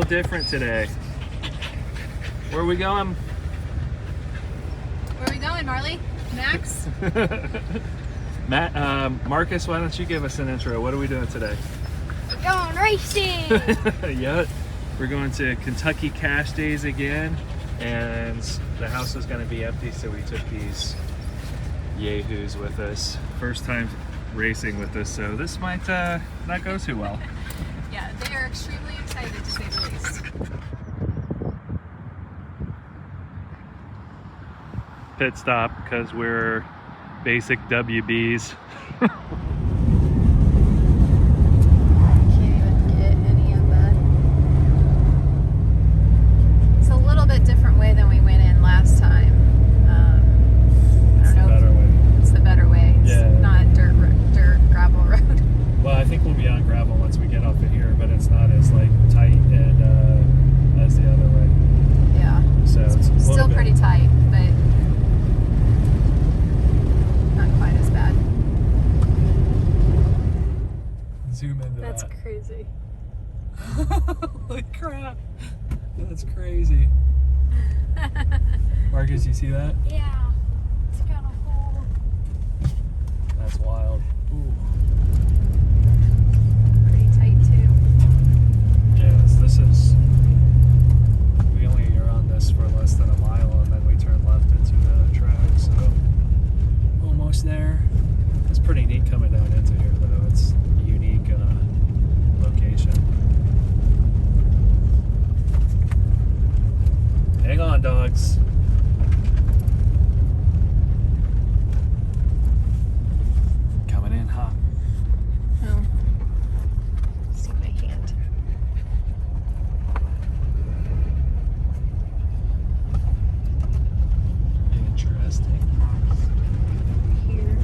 different today. Where are we going? Where are we going, Marley? Max? Marcus, why don't you give us an intro? What are we doing today? We're going racing! Yeah, we're going to Kentucky Cash Days again, and the house was going to be empty, so we took these yahoos with us. First time racing with us, so this might not go too well. Yeah, they are extremely excited to say the least. Pit stop because we're basic WBs. Crazy. Holy crap. That's crazy. Marcus, you see that? Yeah. It's got a hole. That's wild. Ooh. Pretty tight too. Yes, this is... We only are on this for less than a mile and then we turn left into the track, so... Almost there. It's pretty neat coming down into here though. It's a unique location. Hang on, dogs. Coming in hot. Oh. See my hand. Interesting. Here.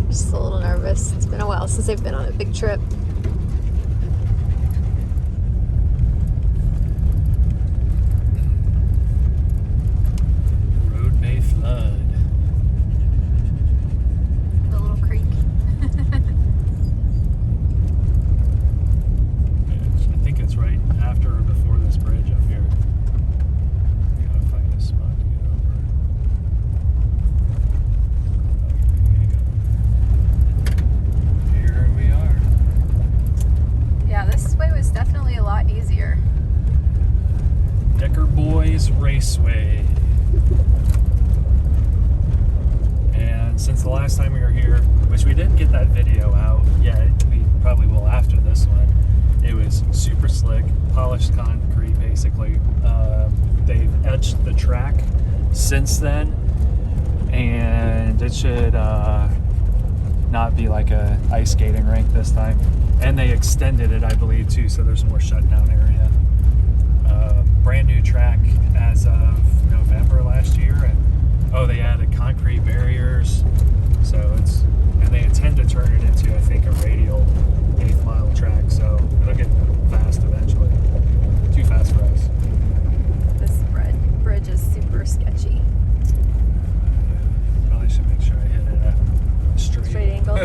Just a little nervous. It's been a while since I've been on a big trip. Road may flood. The little creek. I think it's right after or before this bridge up here. We gotta find a spot to get over. Here we are. Yeah, this way was definitely a lot easier. Decker Boyz Raceway. And since the last time we were here, which we didn't get that video out yet, we probably will after this one, it was super slick, polished concrete basically. They've etched the track since then, and it should not be like a ice skating rink this time. And they extended it, I believe, too, so there's more shutdown area. Brand new track as of November last year, and they added concrete barriers, so it's, and they intend to turn it into, I think, a radial 8th mile track, so it'll get fast eventually. Too fast for us. This bridge is super sketchy. Probably should make sure I hit it at a straight angle.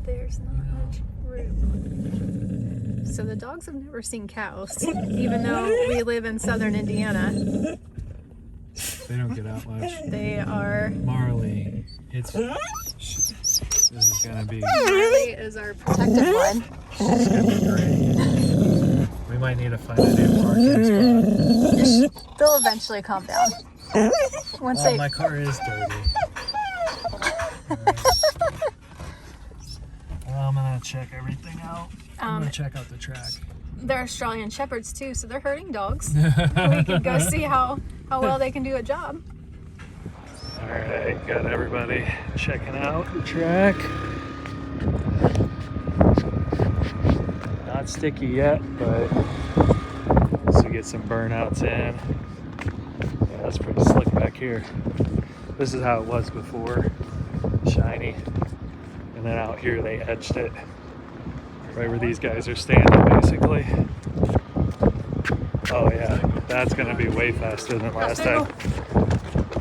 There's not much room. So the dogs have never seen cows, even though we live in southern Indiana. They don't get out much. They are... Marley, this is gonna be... Marley is our protective one. It's gonna be great. We might need to find a new parking spot. They'll eventually calm down. Once My car is dirty. I'm gonna check everything out. I'm gonna check out the track. They're Australian Shepherds too, so they're herding dogs. We could go see how well they can do a job. Alright, got everybody checking out the track. Not sticky yet, but once we get some burnouts in, yeah, that's pretty slick back here. This is how it was before, shiny. And then out here they etched it right where these guys are standing, basically. Oh yeah, that's gonna be way faster than last time.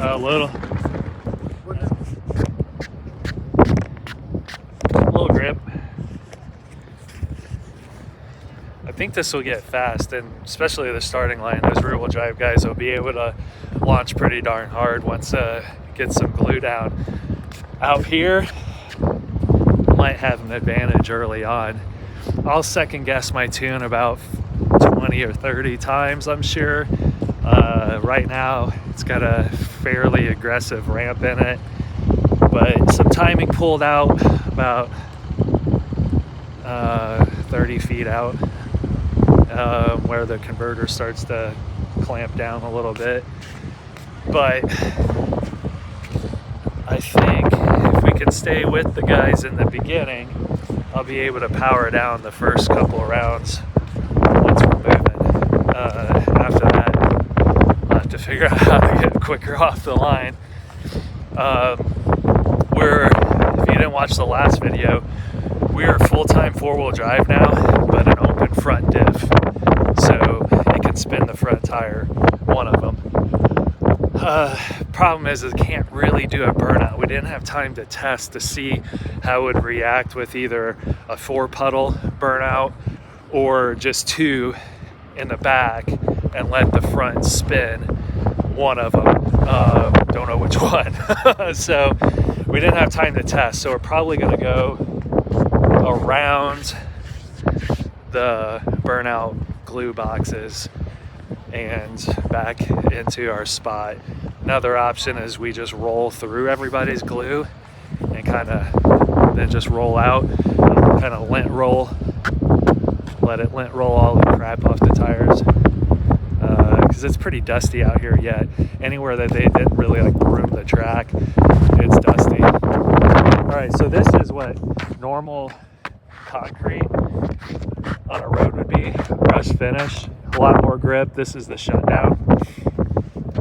A little grip. I think this will get fast, and especially the starting line, those rear-wheel drive guys will be able to launch pretty darn hard once get some glue down. Out here, might have an advantage early on. I'll second guess my tune about 20 or 30 times, I'm sure. Right now, it's got a fairly aggressive ramp in it, but some timing pulled out about 30 feet out, where the converter starts to clamp down a little bit. But I think if we can stay with the guys in the beginning, I'll be able to power down the first couple of rounds once we're moving. After that, I'll have to figure out how to get quicker off the line. If you didn't watch the last video, we're full-time four-wheel drive now, but an open front diff, so it can spin the front tire, one of them. Problem is it can't really do a burnout. We didn't have time to test to see how it would react with either a 4-puddle burnout or just 2 in the back and let the front spin one of them. Don't know which one. So we didn't have time to test, so we're probably going to go around the burnout glue boxes and back into our spot. Another option is we just roll through everybody's glue and kind of then just roll out, kind of lint roll, let it lint roll all the crap off the tires, because it's pretty dusty out here yet. Anywhere that they didn't really like broom the track, it's dusty. All right, so this is what normal concrete on a road would be, brush finish, a lot more grip. This is the shutdown,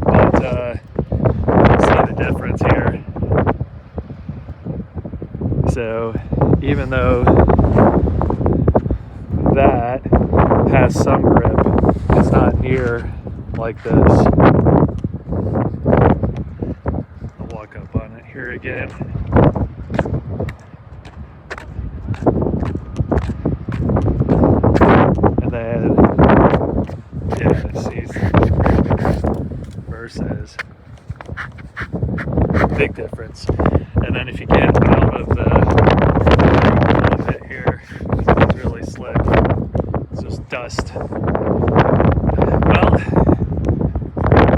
but see the difference here. So even though that has some grip, it's not near like this. I'll walk up on it here again. And then, yeah, see, versus big difference. And then if you get out of the bit here, it's really slick. It's just dust. Well,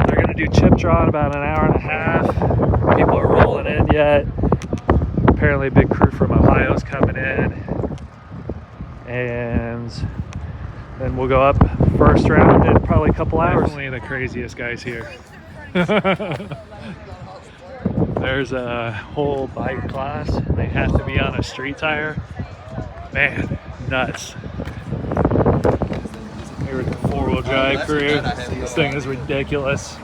they're gonna do chip draw in about an hour and a half. People are rolling in yet. Apparently a big crew from Ohio is coming in. And then we'll go up first round in probably a couple hours. Definitely the craziest guys here. There's a whole bike class. They have to be on a street tire. Man, nuts. Here with the four-wheel drive crew. This thing is ridiculous.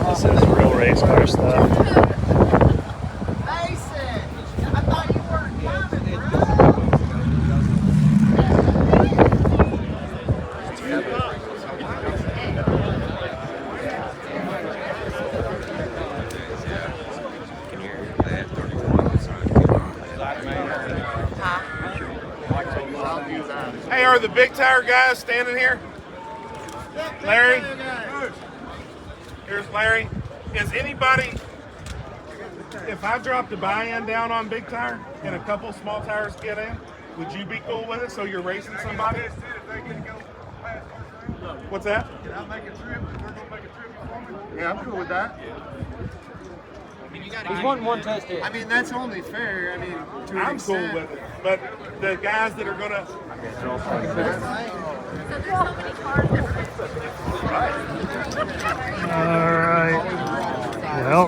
This is real race car stuff. Hey, are the big tire guys standing here? Larry? Here's Larry. Is anybody, if I dropped a buy-in down on big tire and a couple small tires get in, would you be cool with it so you're racing somebody? What's that? Can I make a trip? They're going to make a trip for me? Yeah, I'm cool with that. He's wanting one test hit. I mean, that's only fair. I mean, to an I'm cool extent. with it. But the guys that are going to... All right. Well.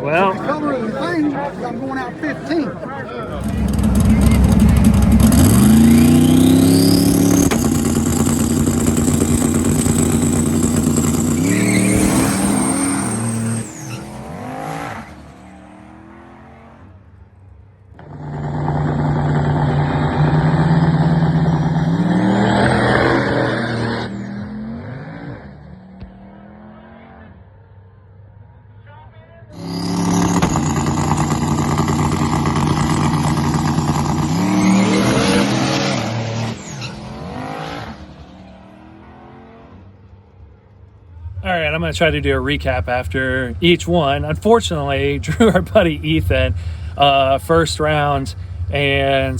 Well. Color of the thing, I'm going out 15. going to try to do a recap after each one. Unfortunately, Drew, our buddy Ethan, first round, and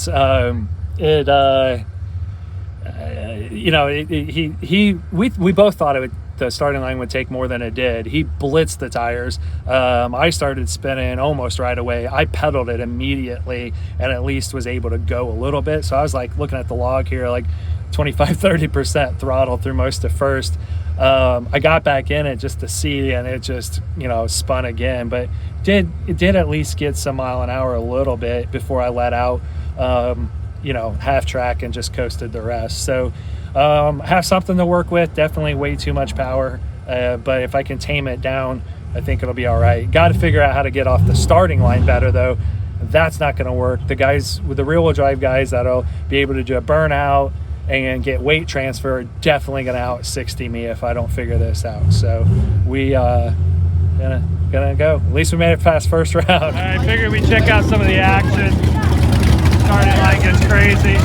we both thought the starting line would take more than it did. He blitzed the tires. I started spinning almost right away. I pedaled it immediately and at least was able to go a little bit. So I was like looking at the log here, like 25-30% throttle through most of first. I got back in it just to see, and it just spun again, but it did at least get some mile an hour a little bit before I let out half track and just coasted the rest. So have something to work with. Definitely way too much power, but if I can tame it down, I think it'll be all right. Got to figure out how to get off the starting line better, though. That's not going to work. The guys with the rear-wheel drive guys that'll be able to do a burnout and get weight transfer are definitely going to out 60 me if I don't figure this out. So we gonna go. At least we made it past first round. All right, figured we'd check out some of the action. Starting line gets crazy.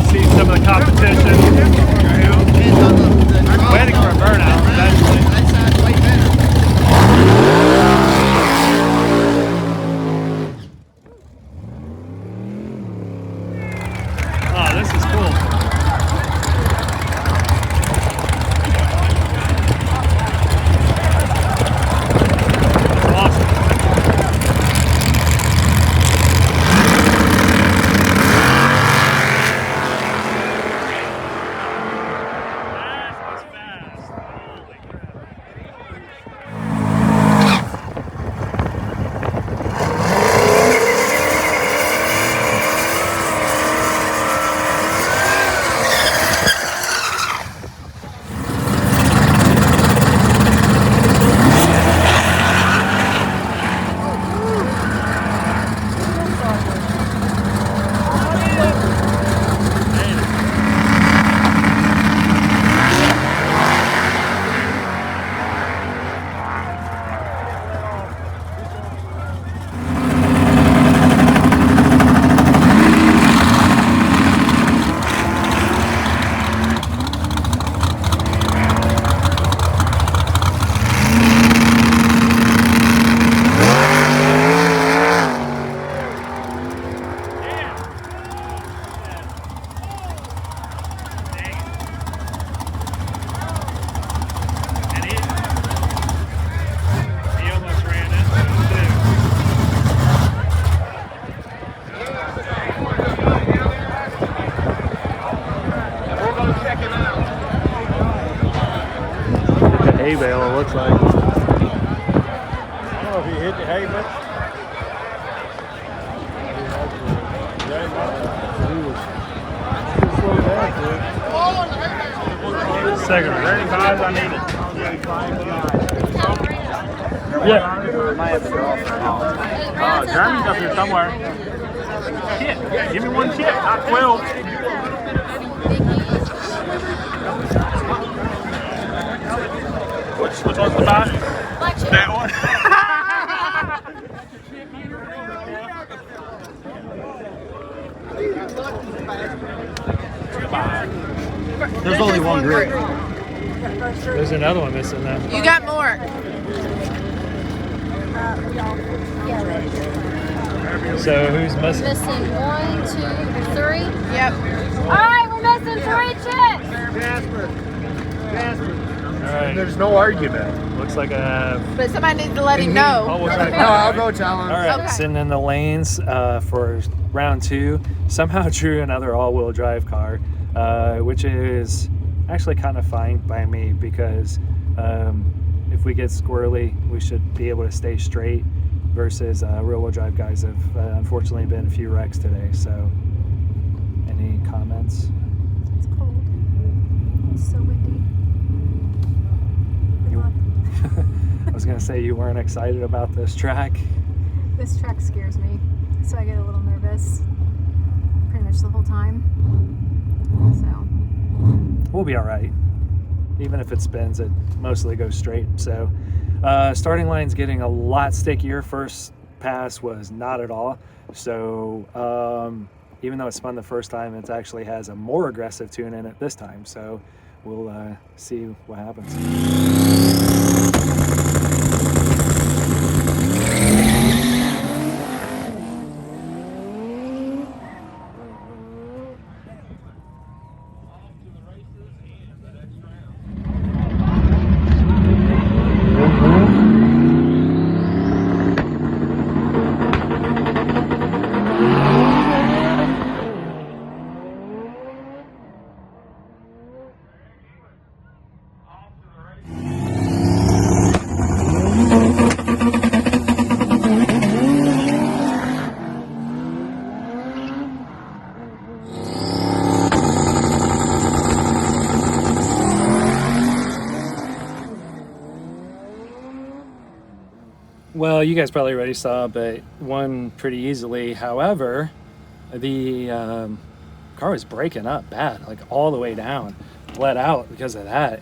See some of the competition. I'm waiting for a burnout eventually. Oh, this is cool. Awesome. Hay bale, it looks like. I don't know if he hit the hay bale. Second, ready, guys? I need it. Yeah. Jeremy's up here somewhere. Kit. Give me one kit, not 12. Which one's the back? That one. There's only one group. There's another one missing now. You got more. So who's missing? Missing 1, 2, 3. Yep. All right, we're missing 3 chips. All right. There's no argument. Looks like a. But somebody needs to let him know. Oh, what's that? No, I'll go tell him. All right, Okay. sitting in the lanes for round 2. Somehow drew another all-wheel drive car, which is actually kind of fine by me because if we get squirrely, we should be able to stay straight. Versus rear-wheel drive guys have unfortunately been a few wrecks today. So, any comments? It's cold. It's so windy. Good luck. I was gonna say you weren't excited about this track. This track scares me, so I get a little nervous pretty much the whole time. So, We'll be all right. Even if it spins, it mostly goes straight. So, starting line's getting a lot stickier. First pass was not at all. So, even though it spun the first time, it actually has a more aggressive tune in it this time. So, we'll see what happens. Well, you guys probably already saw, but won pretty easily. However, the car was breaking up bad, like all the way down, bled out because of that.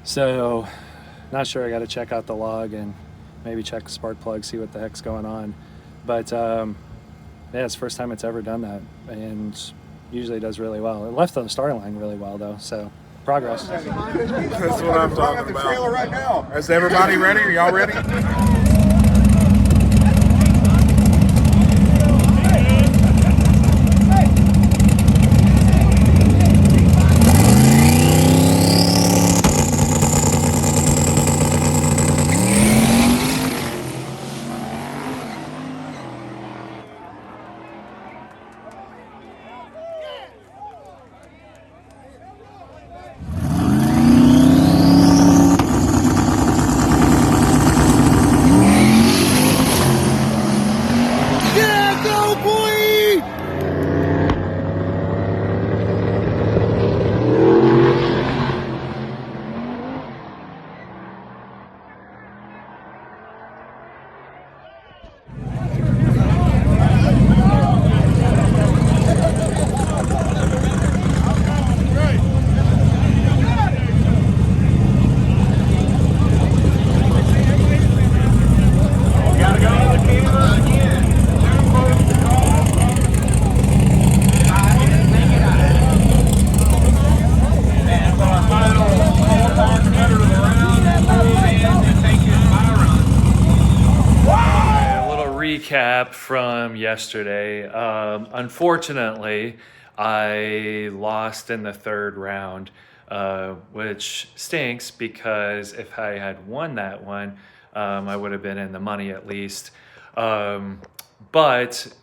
So, not sure. I got to check out the log and maybe check the spark plug, see what the heck's going on. But yeah, it's the first time it's ever done that, and usually does really well. It left the starting line really well, though. So, progress. That's what I'm talking about. Right now. Is everybody ready? Are y'all ready? Recap from yesterday. Unfortunately, I lost in the third round, which stinks because if I had won that one, I would have been in the money at least. But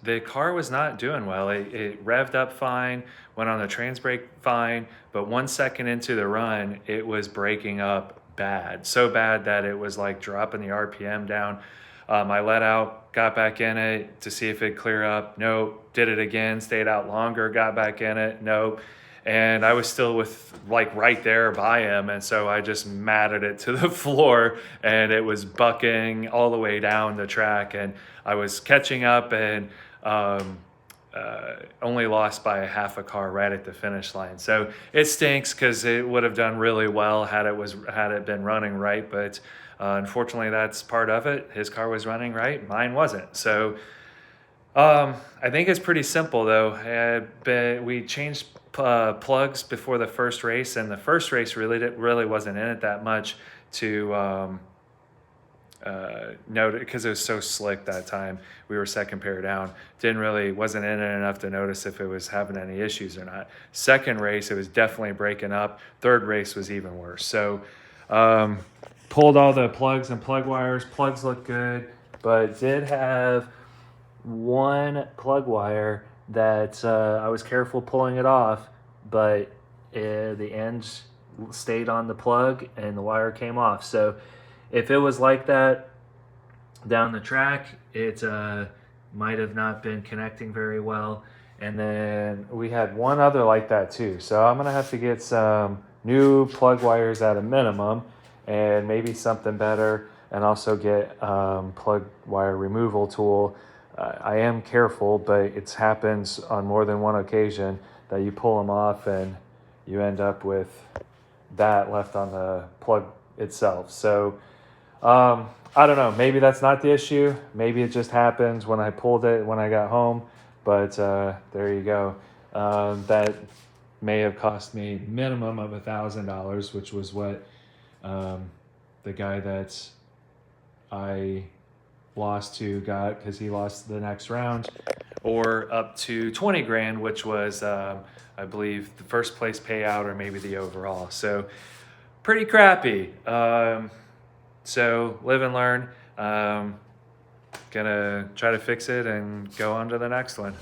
the car was not doing well. It revved up fine, went on the trans brake fine, but 1 second into the run, it was breaking up bad. So bad that it was like dropping the RPM down. I let out, got back in it to see if it'd clear up. Nope. Did it again, stayed out longer, got back in it. Nope. And I was still with like right there by him. And so I just matted it to the floor and it was bucking all the way down the track. And I was catching up and only lost by a half a car right at the finish line. So it stinks because it would have done really well had it been running right. But unfortunately, that's part of it. His car was running right, mine wasn't. So I think it's pretty simple, though. We changed plugs before the first race, and the first race really wasn't in it that much to note it because it was so slick that time. We were second pair down. Wasn't in it enough to notice if it was having any issues or not. Second race, it was definitely breaking up. Third race was even worse. So pulled all the plugs and plug wires. Plugs look good, but did have one plug wire that I was careful pulling it off, but the ends stayed on the plug and the wire came off. So if it was like that down the track, it might have not been connecting very well. And then we had one other like that too. So I'm gonna have to get some new plug wires at a minimum, and maybe something better, and also get plug wire removal tool. I am careful, but it happens on more than one occasion that you pull them off and you end up with that left on the plug itself. So I don't know, maybe that's not the issue. Maybe it just happens when I pulled it when I got home, but there you go. That may have cost me minimum of $1,000, which was what the guy that I lost to got because he lost the next round, or up to 20 grand, which was I believe the first place payout or maybe the overall. So pretty crappy. So live and learn. Gonna try to fix it and go on to the next one.